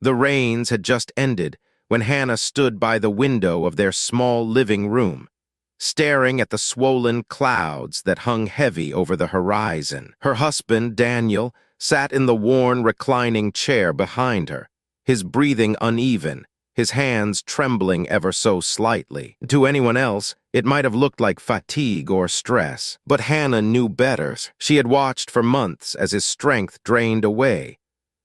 The rains had just ended when Hannah stood by the window of their small living room, staring at the swollen clouds that hung heavy over the horizon. Her husband, Daniel, sat in the worn, reclining chair behind her, his breathing uneven, his hands trembling ever so slightly. To anyone else, it might have looked like fatigue or stress, but Hannah knew better. She had watched for months as his strength drained away,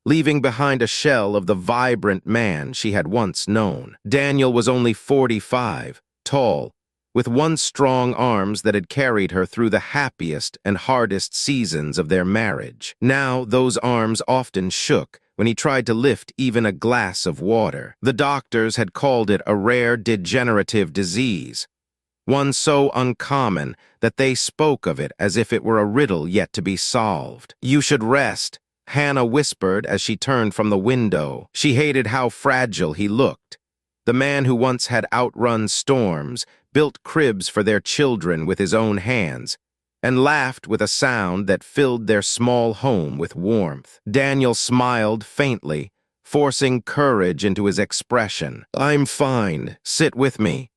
leaving behind a shell of the vibrant man she had once known. Daniel was only 45, tall, with once strong arms that had carried her through the happiest and hardest seasons of their marriage. Now those arms often shook when he tried to lift even a glass of water. The doctors had called it a rare degenerative disease, one so uncommon that they spoke of it as if it were a riddle yet to be solved. "You should rest," Hannah whispered as she turned from the window. She hated how fragile he looked. The man who once had outrun storms, built cribs for their children with his own hands, and laughed with a sound that filled their small home with warmth. Daniel smiled faintly, forcing courage into his expression. "I'm fine. Sit with me."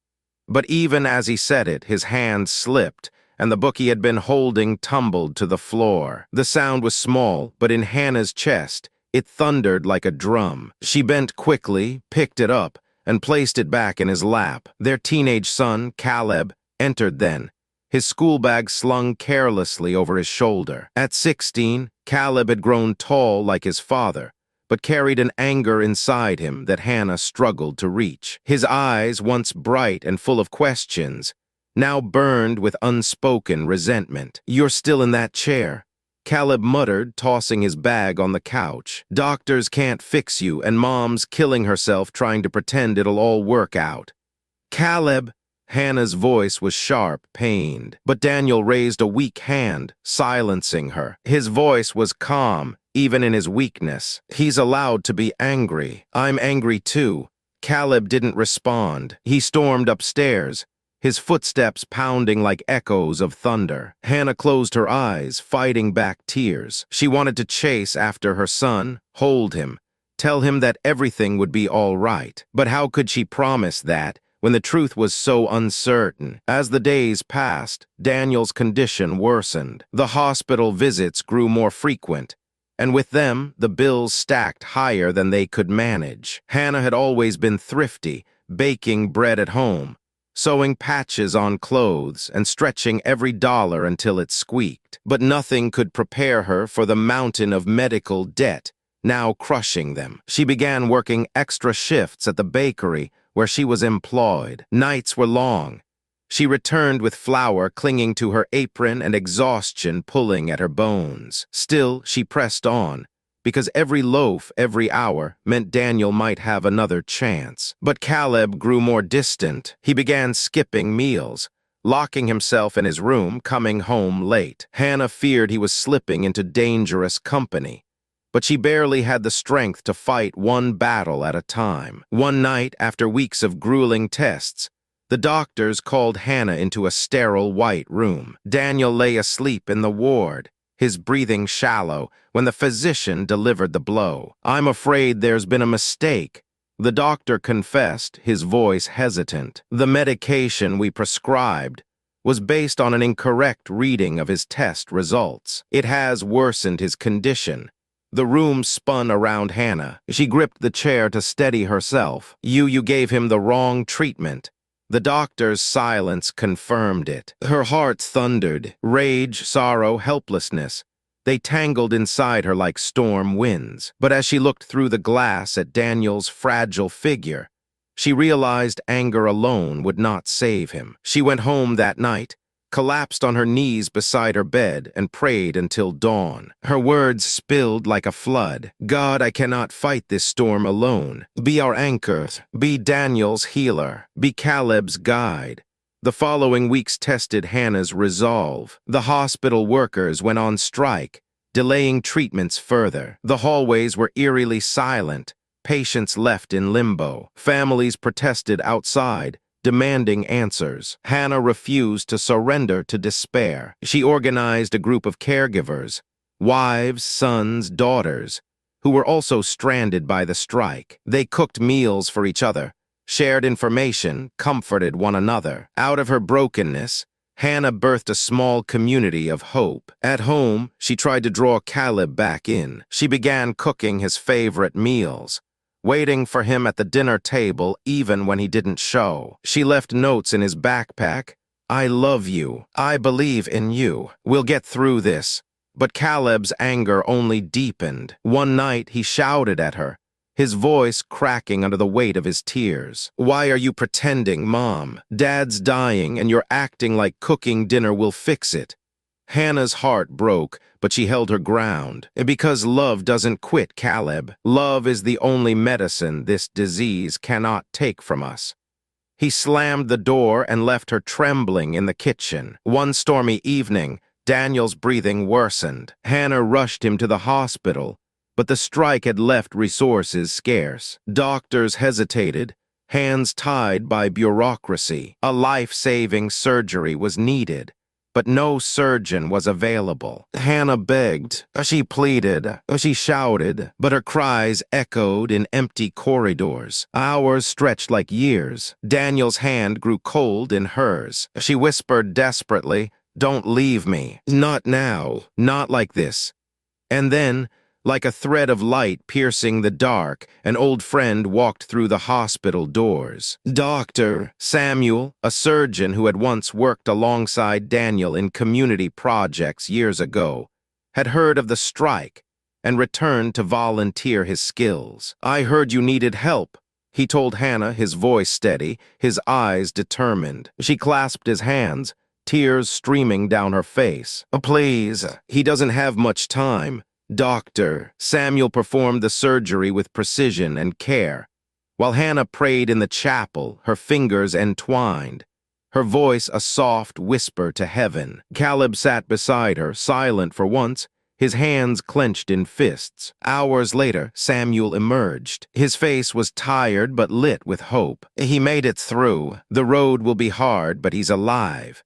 But even as he said it, his hand slipped, and the book he had been holding tumbled to the floor. The sound was small, but in Hannah's chest, it thundered like a drum. She bent quickly, picked it up, and placed it back in his lap. Their teenage son, Caleb, entered then, his school bag slung carelessly over his shoulder. At 16, Caleb had grown tall like his father, but carried an anger inside him that Hannah struggled to reach. His eyes, once bright and full of questions, now burned with unspoken resentment. "You're still in that chair," Caleb muttered, tossing his bag on the couch. "Doctors can't fix you, and Mom's killing herself trying to pretend it'll all work out." "Caleb!" Hannah's voice was sharp, pained, but Daniel raised a weak hand, silencing her. His voice was calm, even in his weakness. "He's allowed to be angry. I'm angry too." Caleb didn't respond. He stormed upstairs, his footsteps pounding like echoes of thunder. Hannah closed her eyes, fighting back tears. She wanted to chase after her son, hold him, tell him that everything would be all right. But how could she promise that when the truth was so uncertain? As the days passed, Daniel's condition worsened. The hospital visits grew more frequent, and with them, the bills stacked higher than they could manage. Hannah had always been thrifty, baking bread at home, sewing patches on clothes, and stretching every dollar until it squeaked. But nothing could prepare her for the mountain of medical debt now crushing them. She began working extra shifts at the bakery where she was employed. Nights were long. She returned with flour clinging to her apron and exhaustion pulling at her bones. Still, she pressed on, because every loaf, every hour, meant Daniel might have another chance. But Caleb grew more distant. He began skipping meals, locking himself in his room, coming home late. Hannah feared he was slipping into dangerous company, but she barely had the strength to fight one battle at a time. One night, after weeks of grueling tests, the doctors called Hannah into a sterile white room. Daniel lay asleep in the ward, his breathing shallow, when the physician delivered the blow. "I'm afraid there's been a mistake," the doctor confessed, his voice hesitant. "The medication we prescribed was based on an incorrect reading of his test results. It has worsened his condition." The room spun around Hannah. She gripped the chair to steady herself. You gave him the wrong treatment." The doctor's silence confirmed it. Her heart thundered. Rage, sorrow, helplessness. They tangled inside her like storm winds. But as she looked through the glass at Daniel's fragile figure, she realized anger alone would not save him. She went home that night, collapsed on her knees beside her bed, and prayed until dawn. Her words spilled like a flood. "God, I cannot fight this storm alone. Be our anchor. Be Daniel's healer. Be Caleb's guide." The following weeks tested Hannah's resolve. The hospital workers went on strike, delaying treatments further. The hallways were eerily silent, patients left in limbo. Families protested outside, demanding answers. Hannah refused to surrender to despair. She organized a group of caregivers, wives, sons, daughters, who were also stranded by the strike. They cooked meals for each other, shared information, comforted one another. Out of her brokenness, Hannah birthed a small community of hope. At home, she tried to draw Caleb back in. She began cooking his favorite meals, waiting for him at the dinner table even when he didn't show. She left notes in his backpack. "I love you. I believe in you. We'll get through this." But Caleb's anger only deepened. One night, he shouted at her, his voice cracking under the weight of his tears. "Why are you pretending, Mom? Dad's dying and you're acting like cooking dinner will fix it." Hannah's heart broke, but she held her ground. Because love doesn't quit, Caleb. Love is the only medicine this disease cannot take from us. He slammed the door and left her trembling in the kitchen. One stormy evening, Daniel's breathing worsened. Hannah rushed him to the hospital, but the strike had left resources scarce. Doctors hesitated, hands tied by bureaucracy. A life-saving surgery was needed, but no surgeon was available. Hannah begged, she pleaded, she shouted, but her cries echoed in empty corridors. Hours stretched like years. Daniel's hand grew cold in hers. She whispered desperately, "Don't leave me. Not now. Not like this." And then, like a thread of light piercing the dark, an old friend walked through the hospital doors. Dr. Samuel, a surgeon who had once worked alongside Daniel in community projects years ago, had heard of the strike and returned to volunteer his skills. "I heard you needed help," he told Hannah, his voice steady, his eyes determined. She clasped his hands, tears streaming down her face. "Please, he doesn't have much time." Dr. Samuel performed the surgery with precision and care. While Hannah prayed in the chapel, her fingers entwined, her voice a soft whisper to heaven. Caleb sat beside her, silent for once, his hands clenched in fists. Hours later, Samuel emerged. His face was tired but lit with hope. "He made it through. The road will be hard, but he's alive."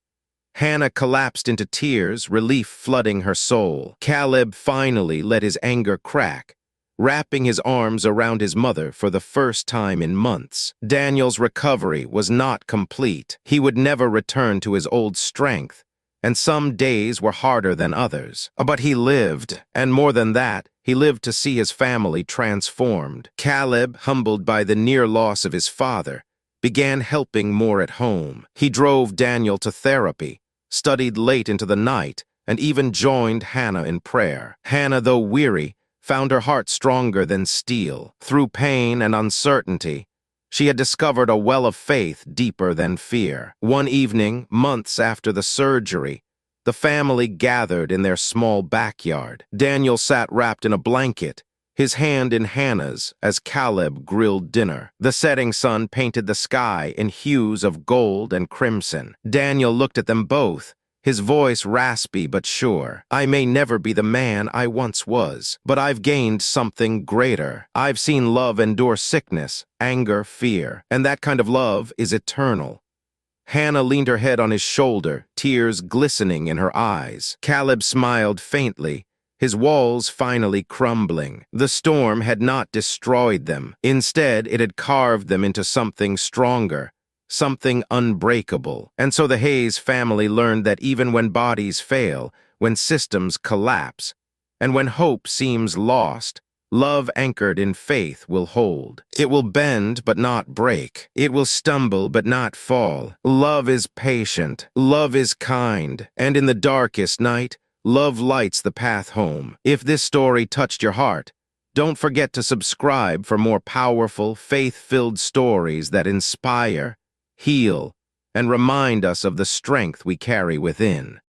Hannah collapsed into tears, relief flooding her soul. Caleb finally let his anger crack, wrapping his arms around his mother for the first time in months. Daniel's recovery was not complete. He would never return to his old strength, and some days were harder than others. But he lived, and more than that, he lived to see his family transformed. Caleb, humbled by the near loss of his father, began helping more at home. He drove Daniel to therapy, studied late into the night, and even joined Hannah in prayer. Hannah, though weary, found her heart stronger than steel. Through pain and uncertainty, she had discovered a well of faith deeper than fear. One evening, months after the surgery, the family gathered in their small backyard. Daniel sat wrapped in a blanket, his hand in Hannah's as Caleb grilled dinner. The setting sun painted the sky in hues of gold and crimson. Daniel looked at them both, his voice raspy but sure. "I may never be the man I once was, but I've gained something greater. I've seen love endure sickness, anger, fear, and that kind of love is eternal." Hannah leaned her head on his shoulder, tears glistening in her eyes. Caleb smiled faintly, his walls finally crumbling. The storm had not destroyed them. Instead, it had carved them into something stronger, something unbreakable. And so the Hayes family learned that even when bodies fail, when systems collapse, and when hope seems lost, love anchored in faith will hold. It will bend but not break. It will stumble but not fall. Love is patient. Love is kind. And in the darkest night, love lights the path home. If this story touched your heart, don't forget to subscribe for more powerful, faith-filled stories that inspire, heal, and remind us of the strength we carry within.